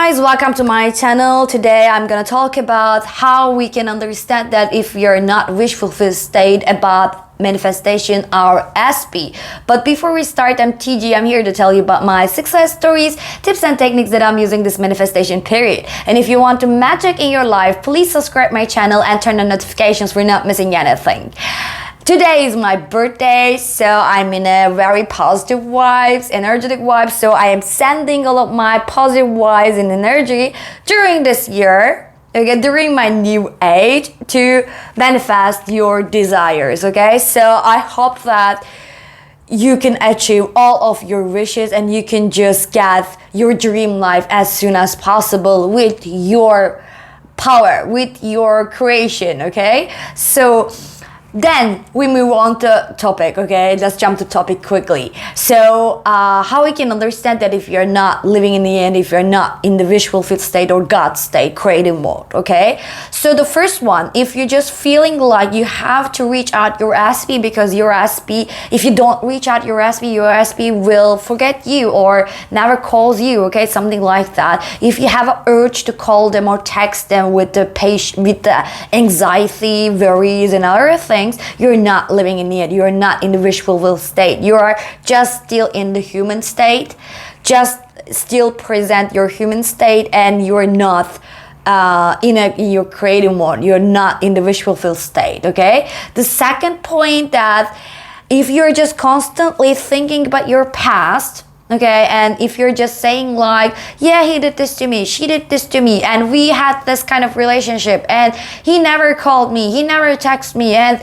guys, welcome to my channel. Today I'm gonna talk about how we can understand that if you're not wish fulfilled state about manifestation or SP. But before we start, I'm TG. I'm here to tell you about my success stories, tips and techniques that I'm using this manifestation period. And if you want to magic in your life, please subscribe my channel and turn on notifications for not missing anything. Today is my birthday, so I'm in a very positive vibes, energetic vibes. So I am sending all of my positive vibes and energy during this year, okay, during my new age to manifest your desires, okay? So I hope that you can achieve all of your wishes and you can just get your dream life as soon as possible with your power, with your creation, okay? So then we move on to topic, okay? Let's jump to topic quickly. So how we can understand that if you're not living in the end, if you're not in the wish fulfilled state or God state, creative mode, okay? So the first one, if you're just feeling like you have to reach out your SP because your SP, if you don't reach out your SP will forget you or never calls you, okay? Something like that. If you have an urge to call them or text them with the anxiety, worries and other things, you're not living in the end. You're not in the wish fulfilled state. You are just still in the human state. Just still present your human state, and you're not in your creative mode. You're not in the wish fulfilled state. Okay. The second point, that if you're just constantly thinking about your past, okay, and if you're just saying like, yeah, he did this to me, she did this to me, and we had this kind of relationship, and he never called me, he never texted me, and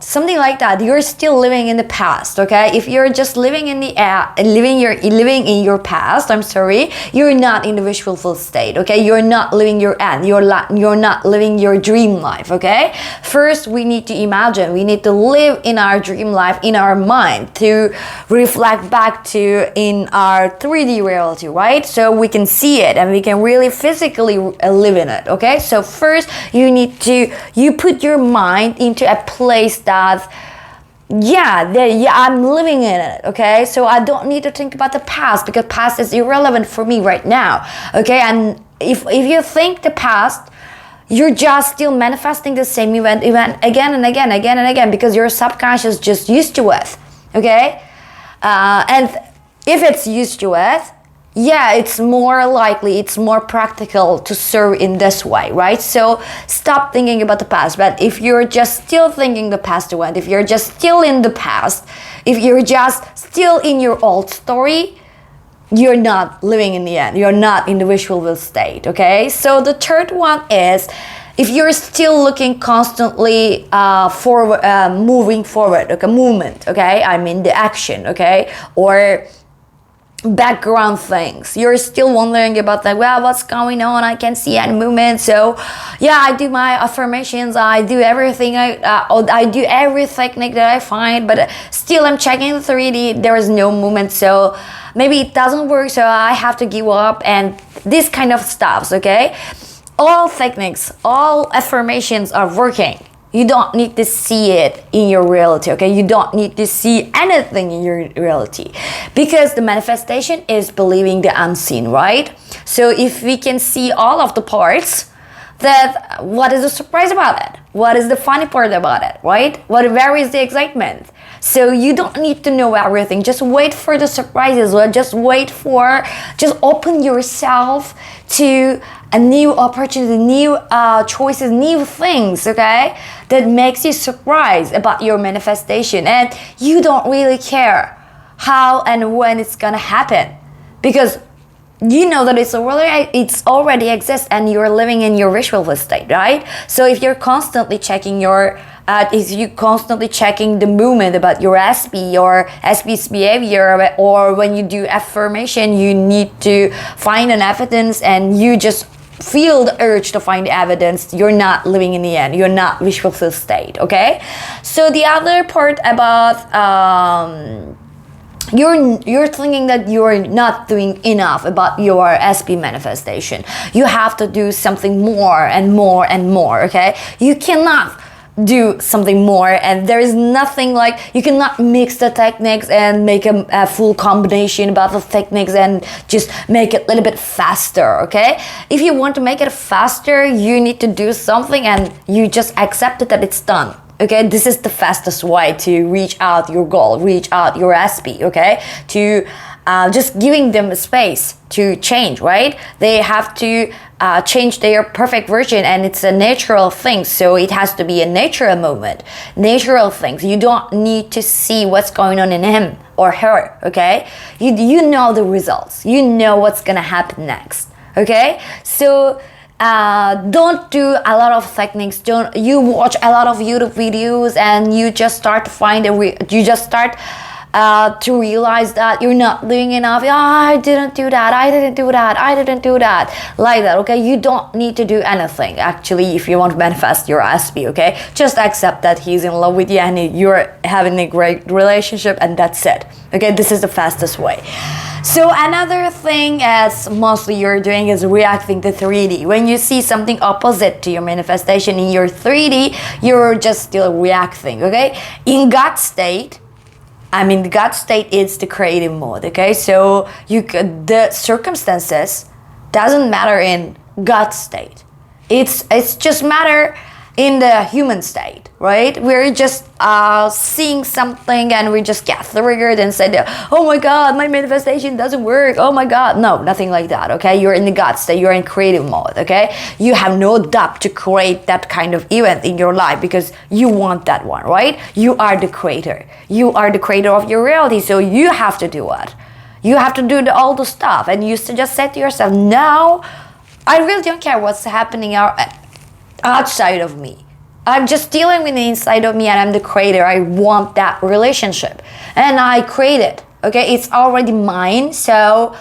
something like that, you're still living in the past, okay? If you're just living in the living in your past, I'm sorry, you're not in the wish fulfilled state, okay? You're not living your end. You're not living your dream life, okay? First, we need to imagine. We need to live in our dream life in our mind to reflect back to in our 3D reality, right? So we can see it and we can really physically live in it, okay? So first, you put your mind into a place that I'm living in it, okay? So I don't need to think about the past because past is irrelevant for me right now, okay? And if you think the past, you're just still manifesting the same event again and again because your subconscious just used to it, okay? And if it's used to it, it's more likely, it's more practical to serve in this way, right? So stop thinking about the past. But if you're just still thinking the past event, if you're just still in the past, if you're just still in your old story, you're not living in the end. You're not in the wish fulfilled state, okay? So the third one is, if you're still looking constantly forward, moving forward, okay, movement, okay? I mean the action, okay? Or background things, you're still wondering about like, well, what's going on, I can't see any movement. So I do my affirmations, I do everything, I do every technique that I find, but still I'm checking the 3D, there is no movement, so maybe it doesn't work, so I have to give up, and this kind of stuff, okay? All techniques, all affirmations are working. You don't need to see it in your reality, okay? You don't need to see anything in your reality because the manifestation is believing the unseen, right? So if we can see all of the parts, that what is the surprise about it? What is the funny part about it, right? Where is the excitement? So you don't need to know everything. Just wait for the surprises, or just open yourself to a new opportunity, new choices, new things, okay? That makes you surprised about your manifestation, and you don't really care how and when it's gonna happen because you know that it's already exists and you're living in your wish fulfilled state, right? So if you're constantly checking the movement about your SP or SP's behavior, or when you do affirmation, you need to find an evidence and you just feel the urge to find evidence, you're not living in the end. You're not wish fulfilled state, okay? So the other part about you're thinking that you're not doing enough about your SP manifestation. You have to do something more and more and more, okay? You cannot do something more, and there is nothing like, you cannot mix the techniques and make a full combination about the techniques and just make it a little bit faster. Okay, if you want to make it faster, you need to do something and you just accept it that it's done. Okay, this is the fastest way to reach out your goal, reach out your SP. Okay, to just giving them space to change, right? They have to change their perfect version, and it's a natural thing, so it has to be a natural moment, natural things. You don't need to see what's going on in him or her. Okay, you know the results, you know what's gonna happen next. Okay, so don't do a lot of techniques. Don't you watch a lot of YouTube videos and you just start to find you just start to realize that you're not doing enough. I didn't do that, I didn't do that, I didn't do that, like that. Okay, you don't need to do anything actually if you want to manifest your SP. Okay, just accept that he's in love with you and you're having a great relationship, and that's it. Okay, this is the fastest way. So another thing as mostly you're doing is reacting to 3D. When you see something opposite to your manifestation in your 3D, you're just still reacting. Okay, in God state, the God state is the creative mode. Okay, so the circumstances doesn't matter in God state. It's just matter in the human state, right? We're just seeing something and we just get triggered and say, oh my God, my manifestation doesn't work. Oh my God. No, nothing like that. Okay, you're in the God state, you're in creative mode. Okay, you have no doubt to create that kind of event in your life because you want that one, right? You are the creator. You are the creator of your reality, so you have to do it. You have to do all the stuff, and you just say to yourself, no, I really don't care what's happening outside of me. I'm just dealing with the inside of me, and I'm the creator. I want that relationship and I create it. Okay, it's already mine, so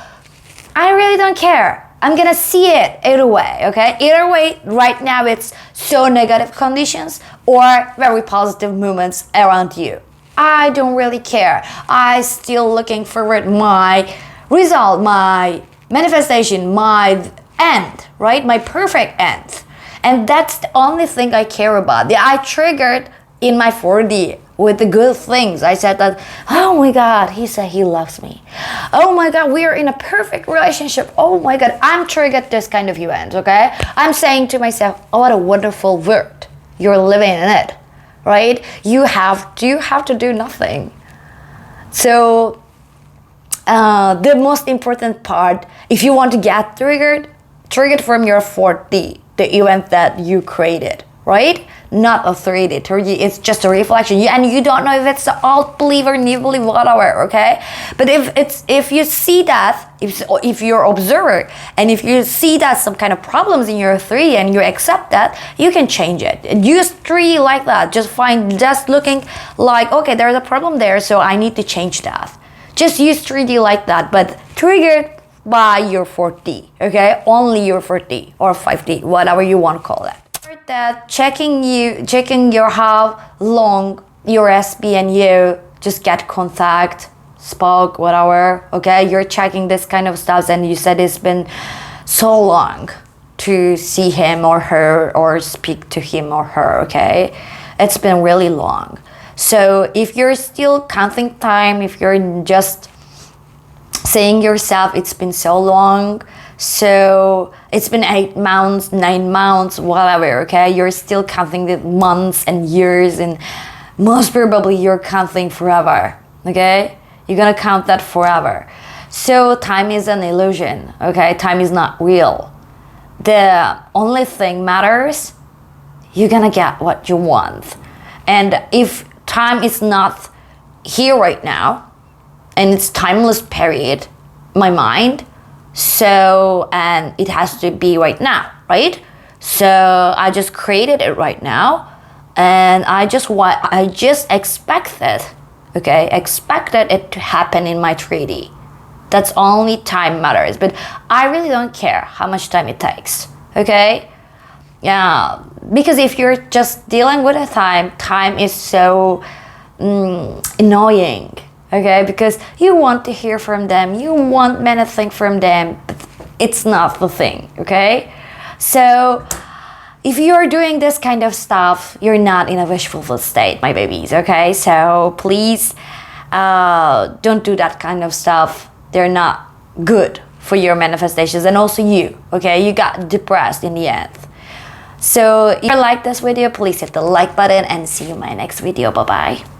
I really don't care. I'm gonna see it either way. Okay, either way, right now it's so negative conditions or very positive moments around you. I don't really care. I still looking forward my result, my manifestation, my end, right? My perfect end. And that's the only thing I care about. I triggered in my 4D with the good things. I said that, oh my God, he said he loves me. Oh my God, we are in a perfect relationship. Oh my God, I'm triggered this kind of event, okay? I'm saying to myself, oh, what a wonderful world. You're living in it, right? You have to do nothing. So the most important part, if you want to get triggered from your 4D, the event that you created, right? Not a 3D. 3D is just a reflection, and you don't know if it's an alt belief or new belief, whatever. Okay, but if you see that, if you're observer, and if you see that some kind of problems in your 3D and you accept that, you can change it. Use 3D like that. Just looking like, okay, there's a problem there, so I need to change that. Just use 3D like that, but triggered by your 4D, okay? Only your 4D or 5D, whatever you want to call it. That checking your how long your SP and you just get contact, spoke, whatever, okay? You're checking this kind of stuff, and you said it's been so long to see him or her or speak to him or her, okay? It's been really long. So if you're still counting time, if you're just saying yourself, it's been so long, so it's been 8 months, 9 months, whatever, okay? You're still counting the months and years, and most probably you're counting forever, okay? You're gonna count that forever. So time is an illusion, okay? Time is not real. The only thing matters, you're gonna get what you want. And if time is not here right now, and it's timeless period, my mind, so, and it has to be right now, right? So I just created it right now, and I just expected it to happen in my 3D. That's only time matters, but I really don't care how much time it takes, okay? Yeah, because if you're just dealing with a time is so annoying. Okay, because you want to hear from them, you want many things from them, but it's not the thing, okay? So if you're doing this kind of stuff, you're not in a wish fulfilled state, my babies, okay? So please don't do that kind of stuff. They're not good for your manifestations, and also you, okay? You got depressed in the end. So if you like this video, please hit the like button and see you in my next video. Bye bye.